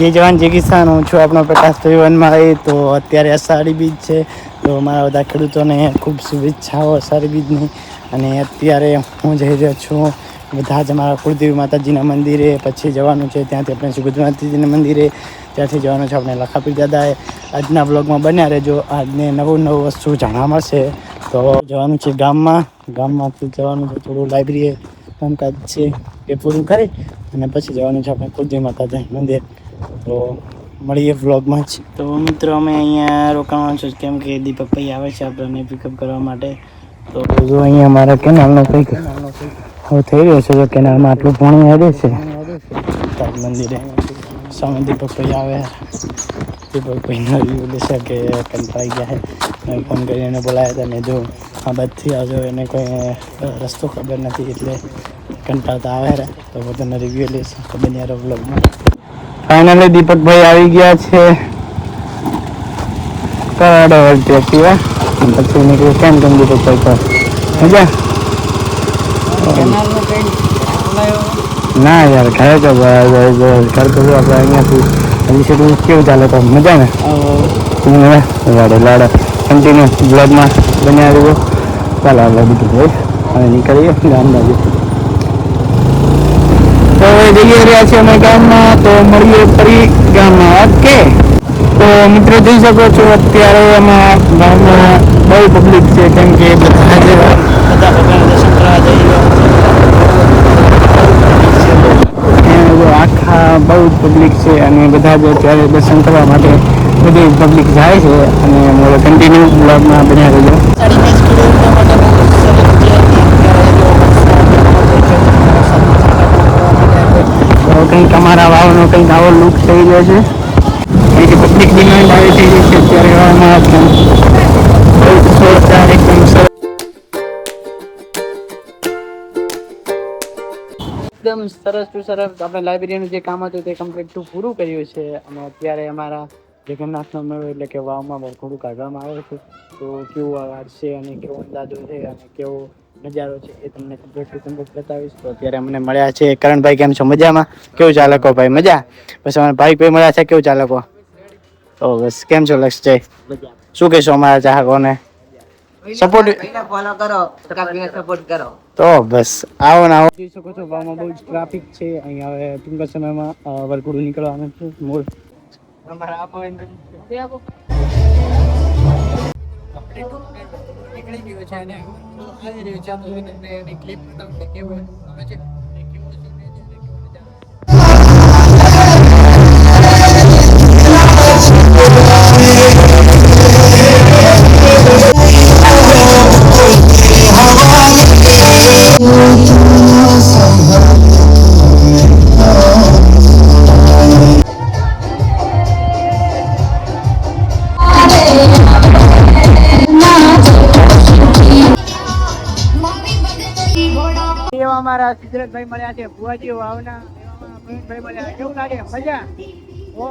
જય જવાન જય કિસાન. હું છું આપણો પ્રકાશભાઈ વનમાળી. તો અત્યારે અષાઢી બીજ છે, તો મારા બધા ખેડૂતોને ખૂબ શુભેચ્છાઓ અષાઢી બીજની. અને અત્યારે હું જઈ રહ્યો છું બધા જ અમારા કુળદેવી માતાજીના મંદિરે. પછી જવાનું છે ત્યાંથી આપણે સુગત માતાજીના મંદિરે, ત્યાંથી જવાનું છે આપણે લખાપીર દાદાએ. આજના બ્લોગમાં બન્યા રહેજો. આજને નવું વસ્તુ જાણવા મળશે. તો જવાનું છે ગામમાંથી જવાનું છે થોડું લાઇબ્રેરીએ કામકાજ છે એ પૂરું કરી અને પછી જવાનું છે આપણે કુળદેવી માતાજી મંદિર. તો મળીએ વ્લોગમાં જ. તો મિત્રો અમે અહીંયા રોકાવાનું છે કેમ કે દીપકભાઈ આવે છે આપણને પિકઅપ કરવા માટે. તો જો અહીંયા મારા કેનાલનો કંઈક હવે થઈ રહ્યો છે. તો કેનાલમાં આટલું પાણી આવે છે મંદિરે. સામે દીપકભાઈ આવે. દીપકભાઈનો રિવ્યુ લેશે કે કંટાળી ગયા છે. મેં ફોન કરીને એને બોલાવ્યા હતા ને જો આ બાદથી આવજો, એને કોઈ રસ્તો ખબર નથી એટલે કંટાળતા આવે. તો બધાનો રિવ્યુ લેશે તો બન્યા રહો વ્લોગમાં. ફાઇનલી દીપકભાઈ આવી ગયા છે કરાડો એક્ટિવા. પછી નીકળ્યું કેમ કેમ દીપકભાઈ પર મજા ના યાર ઘરે તો ઘર કરું આપણે અહીંયાથી હજી સુધી કેવું ચાલે તો મજા ને લાડો કન્ટિન્યુ બ્લોગમાં બન્યા રહ્યો. ચાલો આપણે દીપકભાઈ હવે નીકળીએ ગામ બાજુ. તો હવે જઈ રહ્યા છીએ અમે ગામમાં. તો મળીએ ફરી ગામમાં. ઓકે. તો મિત્રો જોઈ શકો છો અત્યારે એમાં ગામમાં બહુ પબ્લિક છે કેમ કે બધા ભગવાન દર્શન કરવા જઈ રહ્યા છે. આખા બહુ જ પબ્લિક છે અને બધા જ અત્યારે દર્શન કરવા માટે બધી પબ્લિક જાય છે. અને મારો કન્ટિન્યુ બ્લોગમાં બન્યા રહેજો. કંઈક અમારા વાવનો કંઈક આવો લુક થઈ રહ્યો છે. કંઈક પબ્લિક ડિમાન્ડ આવી થઈ રહી છે અત્યારે વાવમાં. એકદમ સરસ ટુ સરસ આપણે લાઇબ્રેરીનું જે કામ હતું તે કમ્પ્લીટ પૂરું કર્યું છે. અને અત્યારે અમારા જગન્નાથનો મેળો એટલે કે વાવમાં વરઘોડું કાઢવામાં આવે છે. તો કેવું આવાજ છે અને કેવો અંદાજો છે અને કેવો નજારો છે એ તમને કમ્પ્લીટ બતાવીશ. તો અત્યારે અમને મળ્યા છે કરણભાઈ. કેમ છો? મજામાં? કેવું ચાલે કહો ભાઈ? મજા? પછી અમારા ભાઈ કોઈ મળ્યા છે. કેવું ચાલે કહો? ઓ બસ. કેમ છો લક્ષજય? શું કહેશો અમારા ચાહકોને? સપોર્ટ ફોલો કરો, સપોર્ટ કરો. તો બસ આવો ને આવો. જોઈ શકો છો વાવમાં બહુ જ ટ્રાફિક છે. અહીંયા હવે ટૂંકા સમયમાં વરઘોડું નીકળવાનું છે. મૂળ અમારા આપો નીકળી ગયો છે અને આવી રહ્યું છે. તમને ક્લિપ તમને કેવું આવે છે. અમારા સિદ્ધરાજભાઈ મળ્યા છે ભુવાજી વાવના. ભાઈ મળ્યા. કેવું લાગે? મજા? ઓ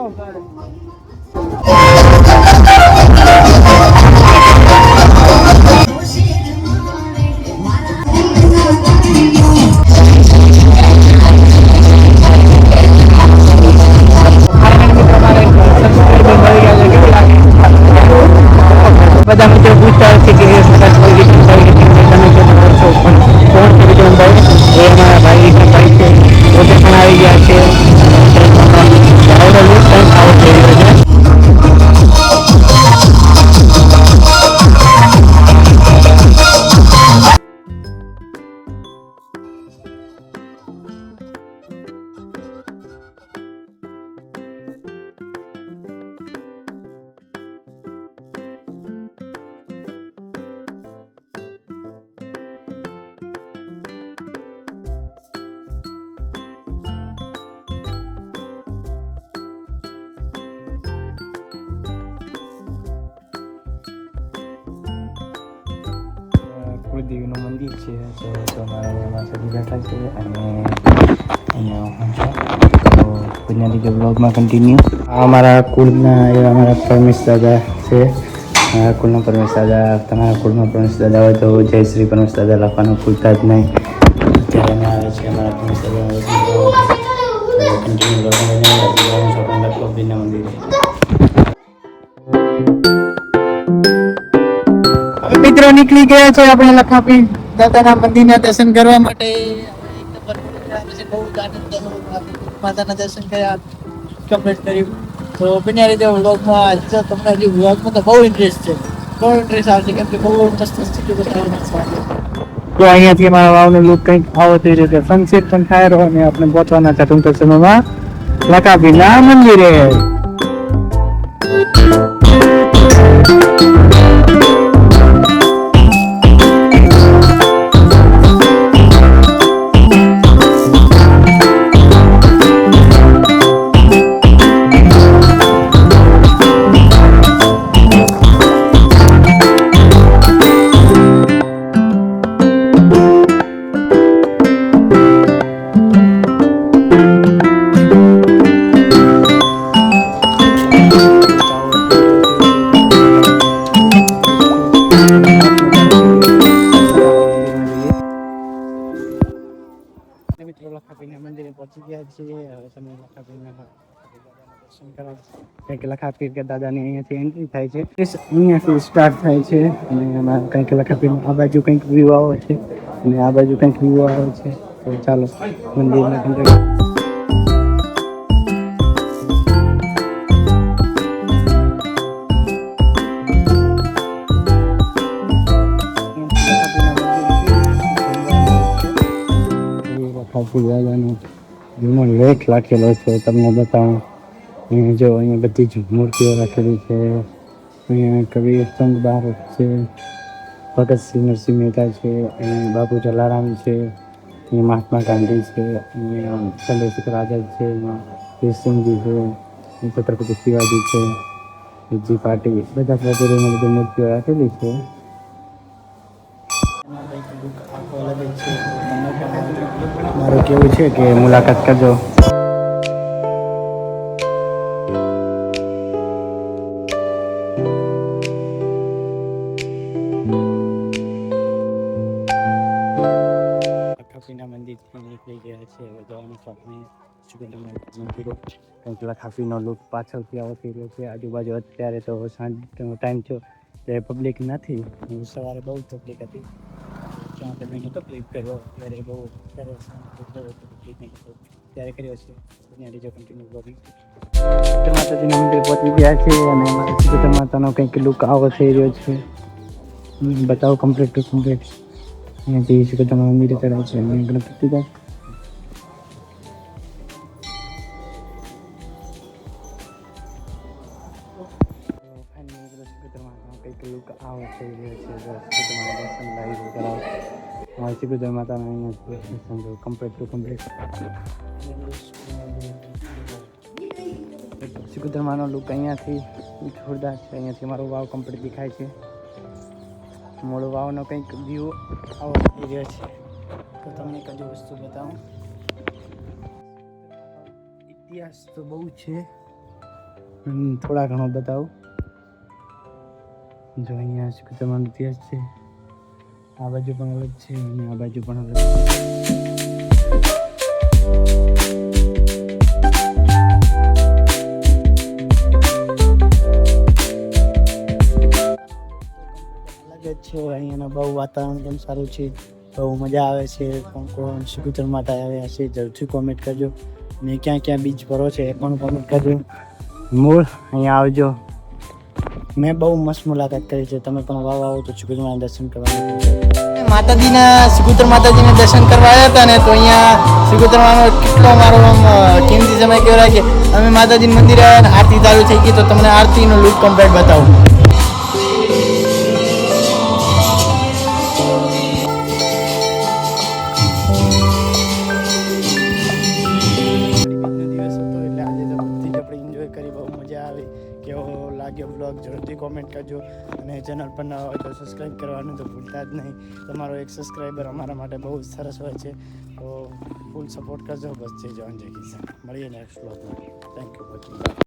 બધા મિત્રો પૂછતા છે કે ભાઈ છે પોતે પણ આવી ગયા છે. કુળદેવીનું મંદિર છે. તો મારા એમાં સજી બેઠા છે અને અહીંયા હું છું. તો આજના બીજો બ્લોગમાં કન્ટિન્યુ. આ અમારા કુળના એવા અમારા પરમેશ દાદા છે. મારા કુળના પરમેશ દાદા. તમારા કુળમાં પરમેશ દાદા હોય તો જય શ્રી પરમેશ દાદા લખવાનું ભૂલતા જ નહીં. અત્યારે અમે આવે છે અમારા પરમેશ દાદા કન્ટિન્યુ બ્લોગમાં લખાપીના મંદિરે. હવે મિત્રો નીકળી ગયા છે આપણે લખાપી દાદાના મંદિરના દર્શન કરવા માટે. બહુ આનંદ માતાના દર્શન કર્યા, કમ્પ્લીટ કર્યું. તો બન્યા રીતે વ્લોગમાં તમને હજી વ્લોગમાં તો બહુ ઇન્ટરેસ્ટ છે, બહુ ઇન્ટરેસ્ટ આવશે કેમ કે બહુ મસ્ત સ્થિતિ બતાવવામાં. તો અહીંયાથી અમારા વાવનો લુક કંઈક આવો થઈ રહ્યો છે. સનસેટ પણ થાય રહ્યો અને આપણે પહોંચવાના છે ટૂંક સમયમાં લખાપીના મંદિરે. મિત્રો લખાપીના મંદિરે પહોંચી ગયા છીએ. હવે તમે લખાપીના દર્શન કરો. કંઈક લખાપી કે દાદાની અહીંયાથી એન્ટ્રી થાય છે, અહીંયાથી સ્ટાર્ટ થાય છે. અને એમાં કંઈક લખાપીનું આ બાજુ કંઈક વ્યૂ આવે છે અને આ બાજુ કંઈક વ્યૂ આવે છે. તો ચાલો મંદિરના અંદર. દાદાનો જૂનો લેખ રાખેલો છે, તમને બતાવું. અહીંયા જો અહીંયા બધી જ મૂર્તિઓ રાખેલી છે. અહીંયા કવિ સંઘ છે, ભગતસિંહ નરસિંહ મહેતા છે, અહીંયા બાપુ જલારામ છે, અહીંયા મહાત્મા ગાંધી છે, અહીંયા ચંદ્રશેખર આઝાદ છે, અહીંયા દેશસિંહજી છે, છત્રપતિ શિવાજી છે, જી પાટીલ, બધા વગેરેની બધી મૂર્તિઓ રાખેલી છે. મારું કેવું છે કે મુલાકાત કરજો. લખાપીના મંદિરથી નીકળી ગયા છે. હવે જવાનું છે આપણે મંદિરો. કંઈક લખાપીનો લુક પાછળથી આવો થઈ રહ્યો છે. આજુબાજુ અત્યારે તો સાંજનો ટાઈમ થયો ત્યારે પબ્લિક નથી. સવારે બહુ પબ્લિક હતી, ત્યાં તમે નહોતો ક્લિક કર્યો ત્યારે બહુ ત્યારે કર્યો છે. ત્યાં બીજો કન્ટિન્યુ બ્લોગિંગ. માતાજીના મંદિર પહોંચી ગયા છે અને અમારા સિદ્ધેશ્વર માતાનો કંઈક લુક આવો થઈ રહ્યો છે. બતાવો કમ્પ્લીટ ટુ કમ્પ્લીટ. અહીંયાથી સિદ્ધેશ્વર મંદિરે ચડાય છે અને ગણપતિ દાદા. કંઈક લુક આવો થઈ રહ્યો છે. દર્શન લાઈવ કરાવો. અમારી સિદ્ધેશ્વર માતાના અહીંયા કમ્પ્લીટ ટુ કમ્પ્લીટ. સિદ્ધેશ્વર માનો લુક અહીંયાથી જોરદાર છે. અહીંયાથી મારો વાવ કમ્પ્લીટ દેખાય છે. મોડો વાવનો કંઈક વ્યૂ આવો થઈ રહ્યો છે. તો તમને એક હજુ વસ્તુ બતાવું. ઇતિહાસ તો બહુ છે, થોડા ઘણો બતાવું. જો અહીંયા સિદ્ધેશ્વરનો ઇતિહાસ છે. આ બાજુ પણ અલગ છે અને આ બાજુ પણ અલગ છે. અહીંયાનું બહુ વાતાવરણ પણ સારું છે, બહુ મજા આવે છે. કોણ સિદ્ધેશ્વર માતા આવ્યા છે જરૂરથી કોમેન્ટ કરજો. અને ક્યાં ક્યાં બીચ ભરો છે એ પણ કોમેન્ટ કરજો. મૂળ અહીંયા આવજો. મેં બહુ મસ્ત મુલાકાત કરી છે. તમે પણ વાવ આવો તો સિદ્ધેશ્વરના દર્શન કરવા. સિદ્ધેશ્વર માતાજીના દર્શન કરવા આવ્યા હતા ને, તો અહીંયા સિદ્ધેશ્વર માનો કેટલો મારો કિંમતી સમય કહેવાય કે અમે માતાજીના મંદિરે આવ્યા અને આરતી ચાલુ થઈ ગઈ. તો તમને આરતીનો લુક કમ્પ્લીટ બતાવું. કેવો લાગ્યો બ્લોગ જરૂરથી કોમેન્ટ કરજો. અને ચેનલ પર નવા હોય તો સબસ્ક્રાઈબ કરવાનું તો ભૂલતા જ નહીં. તમારો એક સબસ્ક્રાઈબર અમારા માટે બહુ સરસ હોય છે. તો ફૂલ સપોર્ટ કરજો. બસ જય જવાન જય કિસાન. મળીએ નેક્સ્ટ બ્લોગમાં. Thank you.